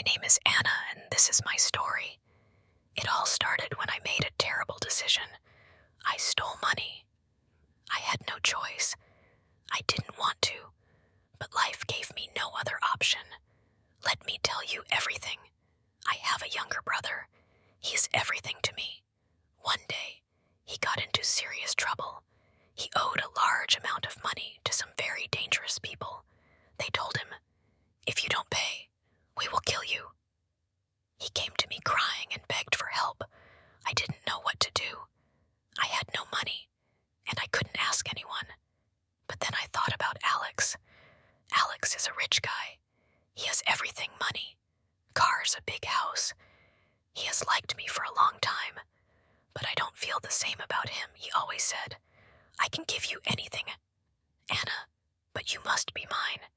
name is Anna, and this is my story. It all started when I made a terrible decision. I stole money. I had no choice. I didn't want to, but life gave me no other option. Let me tell you everything. I have a younger brother. He is everything to me. One day, he got into serious trouble. He owed a large amount of money to some very dangerous people. They told him, "If you don't pay, we will kill you." He came to me crying and begged for help. I didn't know what to do. I had no money, and I couldn't ask anyone. But then I thought about Alex. Alex is a rich guy. He has everything: money, cars, a big house. He has liked me for a long time, but I don't feel the same about him. He always said, "I can give you anything, Anna, but you must be mine."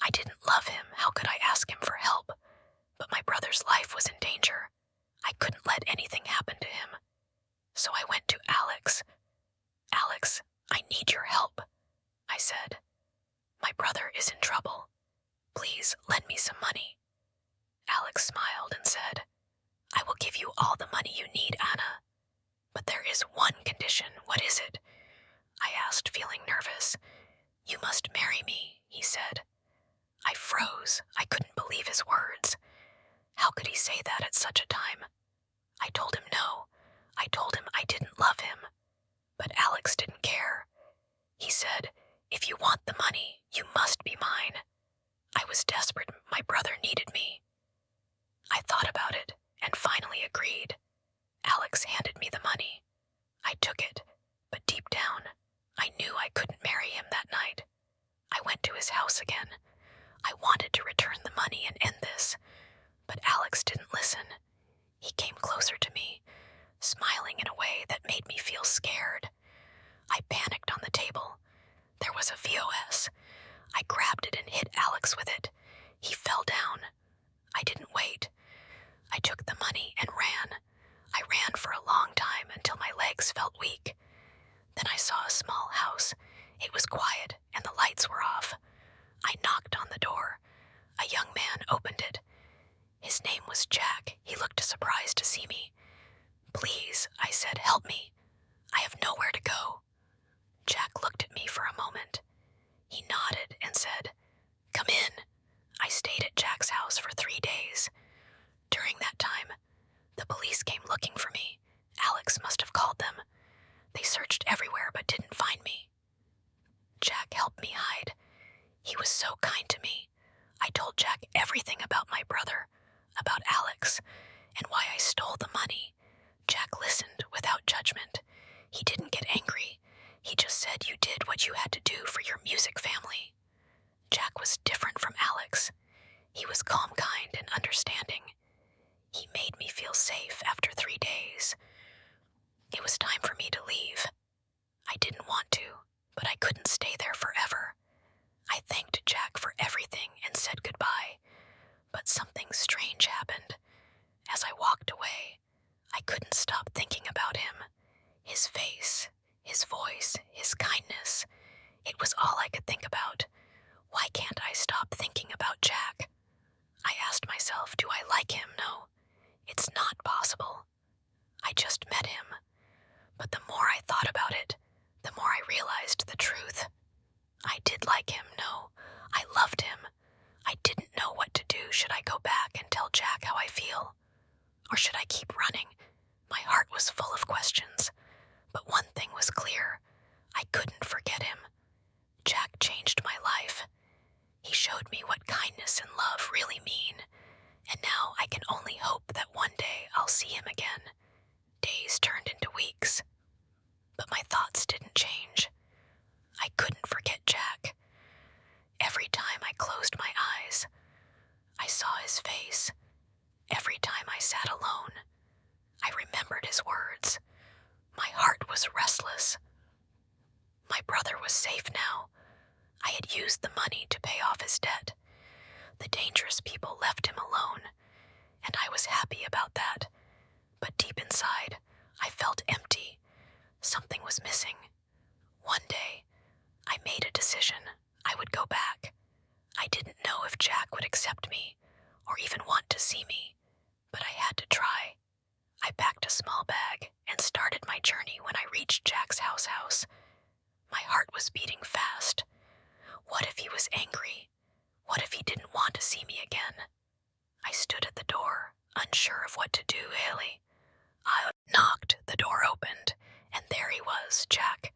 I didn't love him. How could I ask him for help? But my brother's life was in danger. I couldn't let anything happen to him. So I went to Alex. "Alex, I need your help," I said. "My brother is in trouble. Please lend me some money." Alex smiled and said, "I will give you all the money you need, Anna. But there is one condition." "What is it?" I asked, feeling nervous. "You must marry me," he said. I froze. I couldn't believe his words. How could he say that at such a time? I told him no. I told him I didn't love him. But Alex didn't care. He said, "If you want the money, you must be mine." I was desperate. My brother needed me. I thought about it and finally agreed. Alex handed me the money. I took it, but deep down, I knew I couldn't marry him that night. I went to his house again. I wanted to return the money and end this, but Alex didn't listen. He came closer to me, smiling in a way that made me feel scared. I panicked on the table. There was a VOS. I grabbed it and hit Alex with it. He fell down. I didn't wait. I took the money and ran. I ran for a long time until my legs felt weak. Then I saw a small house. It was quiet and the lights were off. I knocked on the door. A young man opened it. His name was Jack. He looked surprised to see me. "Please," I said, "help me. I have nowhere to go." Jack looked at me for a moment. He nodded and said, "Come in." I stayed at Jack's house for 3 days. During that time, the police came looking for me. Alex must have called them. They searched everywhere but didn't find me. Jack helped me hide. He was so kind to me. I told Jack everything about my brother, about Alex, and why I stole the money. Jack listened without judgment. He didn't get angry. He just said, "You did what you had to do for your music family." Jack was different from Alex. He was calm, kind, and understanding. He made me feel safe after 3 days. It was time for me to leave. I didn't want to, but I couldn't stay there forever. I thanked Jack for everything and said goodbye, but something strange happened. As I walked away, I couldn't stop thinking about him. His face, his voice, his kindness. It was all I could think about. Why can't I stop thinking about Jack? I asked myself, do I like him? No, it's not possible. I just met him. But the more I thought about it, the more I realized the truth. I did like him, no. I loved him. I didn't know what to do. Should I go back and tell Jack how I feel? Or should I keep running? My heart was full of questions. But one thing was clear. I couldn't forget him. Jack changed my life. He showed me what kindness and love really mean. And now I can only hope that one day I'll see him again. Days turned into weeks. But my thoughts didn't change. I couldn't forget Jack. Every time I closed my eyes, I saw his face. Every time I sat alone, I remembered his words. My heart was restless. My brother was safe now. I had used the money to pay off his debt. The dangerous people left him alone, and I was happy about that. But deep inside, I felt empty. Something was missing. One day, I made a decision. I would go back. I didn't know if Jack would accept me, or even want to see me, but I had to try. I packed a small bag and started my journey when I reached Jack's house. My heart was beating fast. What if he was angry? What if he didn't want to see me again? I stood at the door, unsure of what to do, Haley. I knocked, the door opened, and there he was, Jack.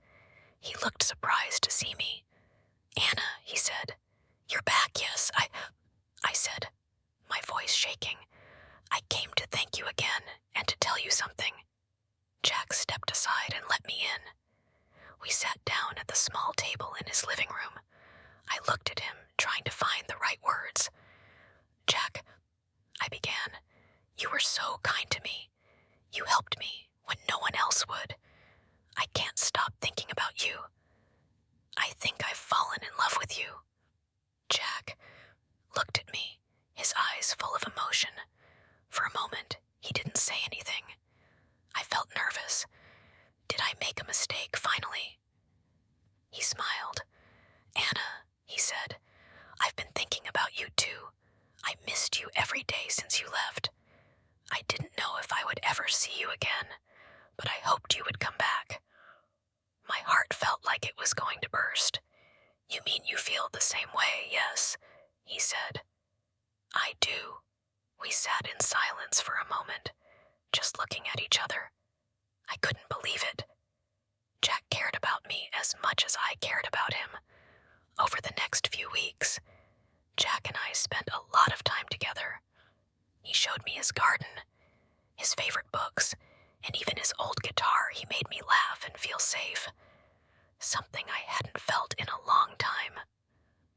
He looked surprised to see me. Anna, he said. You're back, yes, I said, my voice shaking. I came to thank you again and to tell you something. Jack stepped aside and let me in. We sat down at the small table in his living room. I looked at him, trying to find the right words. Jack, I began, you were so kind to me. You helped me when no one else would. I can't stop thinking about you. I think I've fallen in love with you. Jack looked at me, his eyes full of emotion. For a moment, he didn't say anything. I felt nervous. Did I make a mistake finally? He smiled. Anna, he said, I've been thinking about you too. I missed you every day since you left. I didn't know if I would ever see you again, but I hoped you would come back. My heart felt like it was going to burst. You mean you feel the same way, yes, he said. I do. We sat in silence for a moment, just looking at each other. I couldn't believe it. Jack cared about me as much as I cared about him. Over the next few weeks, Jack and I spent a lot of time together. He showed me his garden, his favorite books, and even his old guitar. He made me laugh and feel safe. Something I hadn't felt in a long time.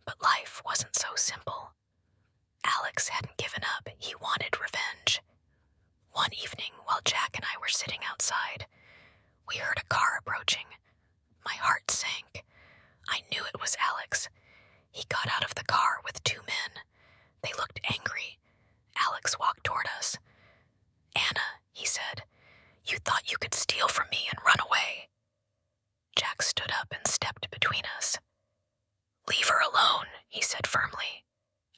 But life wasn't so simple. Alex hadn't given up. He wanted revenge. One evening, while Jack and I were sitting outside, we heard a car approaching. My heart sank. I knew it was Alex. He got out of the car with two men. They looked angry. Alex walked toward us. Anna, he said, you thought you could steal from me and run away. Jack stood up and stepped between us. Leave her alone, he said firmly.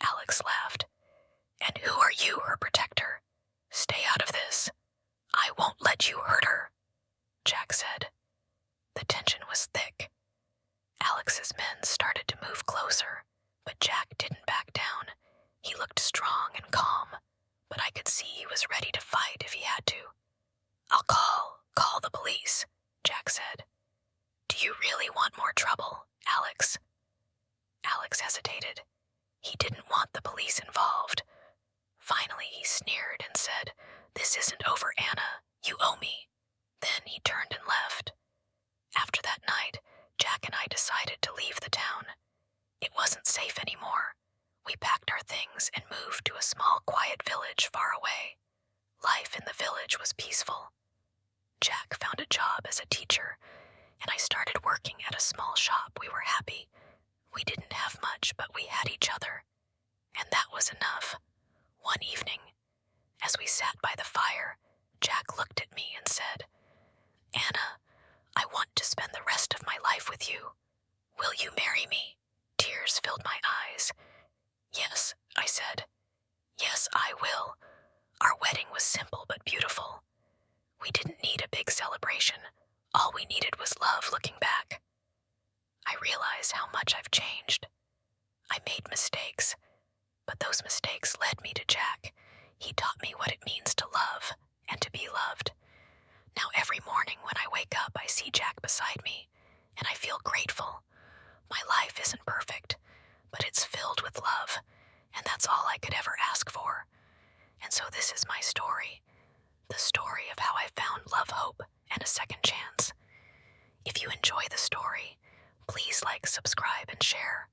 Alex laughed. And who are you, her protector? Stay out of this. I won't let you hurt her, Jack said. The tension was thick. Alex's men started to move closer, but Jack didn't back down. He looked strong and calm, but I could see he was ready to fight if he had to. I'll call the police, Jack said. Do you really want more trouble, Alex? Alex hesitated. He didn't want the police involved. Finally, he sneered and said, This isn't over, Anna. You owe me. Then he turned and left. After that night, Jack and I decided to leave the town. It wasn't safe anymore. We packed our things and moved to a small, quiet village far away. Life in the village was peaceful. Jack found a job as a teacher, and I started working at a small shop. We were happy. We didn't have much, but we had each other. And that was enough. One evening, as we sat by the fire, Jack looked at me and said, Anna, I want to spend the rest of my life with you. Will you marry me? Tears filled my eyes. Yes, I said. Yes, I will. Our wedding was simple but beautiful. We didn't need a big celebration. All we needed was love. Looking back, I realize how much I've changed. I made mistakes, but those mistakes led me to Jack. He taught me what it means to love and to be loved. Now every morning when I wake up, I see Jack beside me, and I feel grateful. My life isn't perfect, but it's filled with love, and that's all I could ever ask for. And so this is my story, the story of how I found love, hope, and a second chance. If you enjoy the story, please like, subscribe, and share.